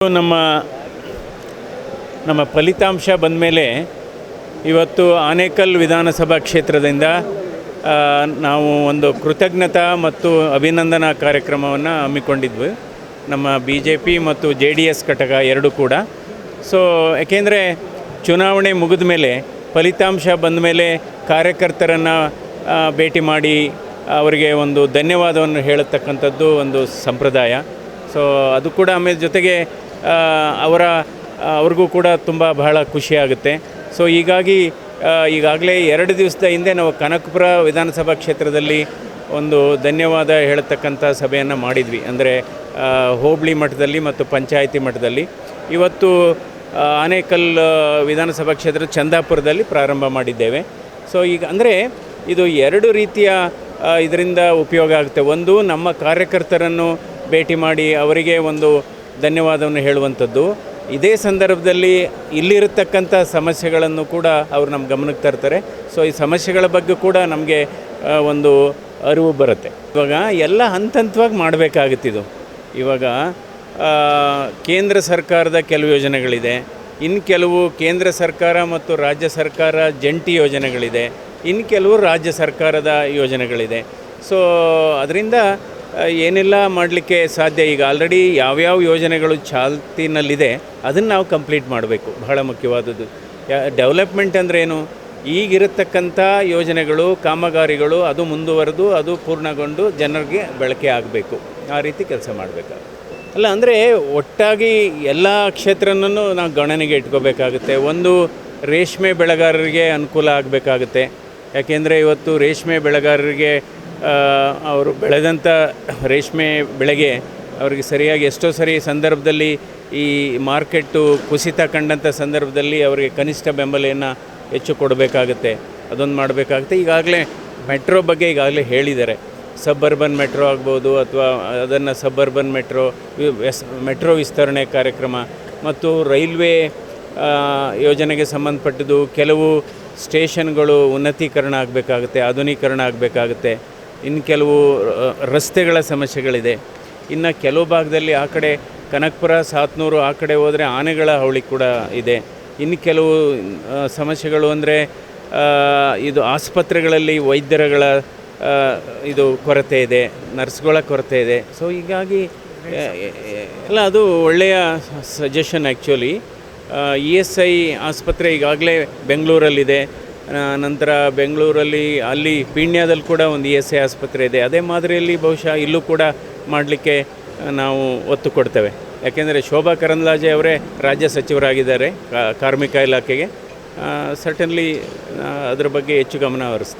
ನಮ್ಮ ನಮ್ಮ ಫಲಿತಾಂಶ ಬಂದ ಮೇಲೆ ಇವತ್ತು ಆನೇಕಲ್ ವಿಧಾನಸಭಾ ಕ್ಷೇತ್ರದಿಂದ ನಾವು ಒಂದು ಕೃತಜ್ಞತಾ ಮತ್ತು ಅಭಿನಂದನಾ ಕಾರ್ಯಕ್ರಮವನ್ನು ಹಮ್ಮಿಕೊಂಡಿದ್ವಿ. ನಮ್ಮ BJP ಮತ್ತು JDS ಘಟಕ ಎರಡೂ ಕೂಡ. ಸೊ ಯಾಕೆಂದರೆ ಚುನಾವಣೆ ಮುಗಿದ ಮೇಲೆ ಫಲಿತಾಂಶ ಬಂದ ಮೇಲೆ ಕಾರ್ಯಕರ್ತರನ್ನು ಭೇಟಿ ಮಾಡಿ ಅವರಿಗೆ ಒಂದು ಧನ್ಯವಾದವನ್ನು ಹೇಳತಕ್ಕಂಥದ್ದು ಒಂದು ಸಂಪ್ರದಾಯ. ಸೊ ಅದು ಕೂಡ ಆಮೇಲೆ ಜೊತೆಗೆ ಅವ್ರಿಗೂ ಕೂಡ ತುಂಬ ಬಹಳ ಖುಷಿಯಾಗುತ್ತೆ. ಸೊ ಹೀಗಾಗಿ ಈಗಾಗಲೇ 2 ದಿವಸದ ಹಿಂದೆ ನಾವು ಕನಕಪುರ ವಿಧಾನಸಭಾ ಕ್ಷೇತ್ರದಲ್ಲಿ ಒಂದು ಧನ್ಯವಾದ ಹೇಳತಕ್ಕಂಥ ಸಭೆಯನ್ನು ಮಾಡಿದ್ವಿ. ಅಂದರೆ ಹೋಬಳಿ ಮಟ್ಟದಲ್ಲಿ ಮತ್ತು ಪಂಚಾಯಿತಿ ಮಟ್ಟದಲ್ಲಿ. ಇವತ್ತು ಆನೇಕಲ್ ವಿಧಾನಸಭಾ ಕ್ಷೇತ್ರ ಚಂದಾಪುರದಲ್ಲಿ ಪ್ರಾರಂಭ ಮಾಡಿದ್ದೇವೆ. ಸೊ ಈಗ ಅಂದರೆ ಇದು 2 ರೀತಿಯ ಇದರಿಂದ ಉಪಯೋಗ ಆಗುತ್ತೆ. ಒಂದು, ನಮ್ಮ ಕಾರ್ಯಕರ್ತರನ್ನು ಭೇಟಿ ಮಾಡಿ ಅವರಿಗೆ ಒಂದು ಧನ್ಯವಾದವನ್ನು ಹೇಳುವಂಥದ್ದು. ಇದೇ ಸಂದರ್ಭದಲ್ಲಿ ಇಲ್ಲಿರತಕ್ಕಂಥ ಸಮಸ್ಯೆಗಳನ್ನು ಕೂಡ ಅವರು ನಮ್ಮ ಗಮನಕ್ಕೆ ತರ್ತಾರೆ. ಸೊ ಈ ಸಮಸ್ಯೆಗಳ ಬಗ್ಗೆ ಕೂಡ ನಮಗೆ ಒಂದು ಅರಿವು ಬರುತ್ತೆ. ಇವಾಗ ಎಲ್ಲ ಹಂತವಾಗಿ ಮಾಡಬೇಕಾಗುತ್ತಿದ್ದು. ಇವಾಗ ಕೇಂದ್ರ ಸರ್ಕಾರದ ಕೆಲವು ಯೋಜನೆಗಳಿದೆ, ಇನ್ನು ಕೆಲವು ಕೇಂದ್ರ ಸರ್ಕಾರ ಮತ್ತು ರಾಜ್ಯ ಸರ್ಕಾರ ಜಂಟಿ ಯೋಜನೆಗಳಿದೆ, ಇನ್ನು ಕೆಲವು ರಾಜ್ಯ ಸರ್ಕಾರದ ಯೋಜನೆಗಳಿದೆ. ಸೊ ಅದರಿಂದ ಏನೆಲ್ಲ ಮಾಡಲಿಕ್ಕೆ ಸಾಧ್ಯ. ಈಗ ಆಲ್ರೆಡಿ ಯಾವ್ಯಾವ ಯೋಜನೆಗಳು ಚಾಲ್ತಿನಲ್ಲಿದೆ ಅದನ್ನು ನಾವು ಕಂಪ್ಲೀಟ್ ಮಾಡಬೇಕು. ಬಹಳ ಮುಖ್ಯವಾದದ್ದು ಡೆವಲಪ್ಮೆಂಟ್ ಅಂದ್ರೇನು, ಈಗಿರತಕ್ಕಂಥ ಯೋಜನೆಗಳು ಕಾಮಗಾರಿಗಳು ಅದು ಮುಂದುವರೆದು ಅದು ಪೂರ್ಣಗೊಂಡು ಜನರಿಗೆ ಬಳಕೆ ಆಗಬೇಕು. ಆ ರೀತಿ ಕೆಲಸ ಮಾಡಬೇಕಾಗುತ್ತೆ. ಅಲ್ಲ ಅಂದರೆ ಒಟ್ಟಾಗಿ ಎಲ್ಲ ಕ್ಷೇತ್ರನೂ ನಾವು ಗಣನೆಗೆ ಇಟ್ಕೋಬೇಕಾಗುತ್ತೆ. ಒಂದು, ರೇಷ್ಮೆ ಬೆಳೆಗಾರರಿಗೆ ಅನುಕೂಲ ಆಗಬೇಕಾಗುತ್ತೆ. ಯಾಕೆಂದರೆ ಇವತ್ತು ರೇಷ್ಮೆ ಬೆಳೆಗಾರರಿಗೆ ಅವರು ಬೆಳೆದಂಥ ರೇಷ್ಮೆ ಬೆಳೆಗೆ ಅವರಿಗೆ ಸರಿಯಾಗಿ ಎಷ್ಟೋ ಸರಿ ಸಂದರ್ಭದಲ್ಲಿ ಈ ಮಾರ್ಕೆಟು ಕುಸಿತ ಕಂಡಂಥ ಸಂದರ್ಭದಲ್ಲಿ ಅವರಿಗೆ ಕನಿಷ್ಠ ಬೆಂಬಲೆಯನ್ನು ಹೆಚ್ಚು ಕೊಡಬೇಕಾಗುತ್ತೆ. ಅದೊಂದು ಮಾಡಬೇಕಾಗುತ್ತೆ. ಈಗಾಗಲೇ ಮೆಟ್ರೋ ಬಗ್ಗೆ ಈಗಾಗಲೇ ಹೇಳಿದ್ದಾರೆ. ಸಬ್ಬರ್ಬನ್ ಮೆಟ್ರೋ ಆಗ್ಬೋದು ಅಥವಾ ಅದನ್ನು ಸಬ್ಬರ್ಬನ್ ಮೆಟ್ರೋ ವಿಸ್ತರಣೆ ಕಾರ್ಯಕ್ರಮ ಮತ್ತು ರೈಲ್ವೆ ಯೋಜನೆಗೆ ಸಂಬಂಧಪಟ್ಟಿದ್ದು ಕೆಲವು ಸ್ಟೇಷನ್ಗಳು ಉನ್ನತೀಕರಣ ಆಗಬೇಕಾಗುತ್ತೆ, ಆಧುನೀಕರಣ ಆಗಬೇಕಾಗುತ್ತೆ. ಇನ್ನು ಕೆಲವು ರಸ್ತೆಗಳ ಸಮಸ್ಯೆಗಳಿದೆ. ಇನ್ನು ಕೆಲವು ಭಾಗದಲ್ಲಿ ಆ ಕಡೆ ಕನಕಪುರ ಸಾತ್ನೂರು ಆ ಕಡೆ ಹೋದರೆ ಆನೆಗಳ ಹಾವಳಿ ಕೂಡ ಇದೆ. ಇನ್ನು ಕೆಲವು ಸಮಸ್ಯೆಗಳು ಅಂದರೆ ಇದು ಆಸ್ಪತ್ರೆಗಳಲ್ಲಿ ವೈದ್ಯರುಗಳ ಇದು ಕೊರತೆ ಇದೆ, ನರ್ಸ್ಗಳ ಕೊರತೆ ಇದೆ. ಸೊ ಹೀಗಾಗಿ ಎಲ್ಲ ಅದು ಒಳ್ಳೆಯ ಸಜೆಷನ್. ಆ್ಯಕ್ಚುಲಿ ESI ಆಸ್ಪತ್ರೆ ಈಗಾಗಲೇ ಬೆಂಗಳೂರಲ್ಲಿದೆ. ನಂತರ ಬೆಂಗಳೂರಲ್ಲಿ ಅಲ್ಲಿ ಪೀಣ್ಯದಲ್ಲಿ ಕೂಡ ಒಂದು ESI ಆಸ್ಪತ್ರೆ ಇದೆ. ಅದೇ ಮಾದರಿಯಲ್ಲಿ ಬಹುಶಃ ಇಲ್ಲೂ ಕೂಡ ಮಾಡಲಿಕ್ಕೆ ನಾವು ಒತ್ತು ಕೊಡ್ತೇವೆ. ಯಾಕೆಂದರೆ ಶೋಭಾ ಕರಂದ್ಲಾಜೆ ಅವರೇ ರಾಜ್ಯ ಸಚಿವರಾಗಿದ್ದಾರೆ ಕಾರ್ಮಿಕ ಇಲಾಖೆಗೆ. ಸರ್ಟನ್ಲಿ ಅದರ ಬಗ್ಗೆ ಹೆಚ್ಚು ಗಮನ ಹರಿಸ್ತಾರೆ.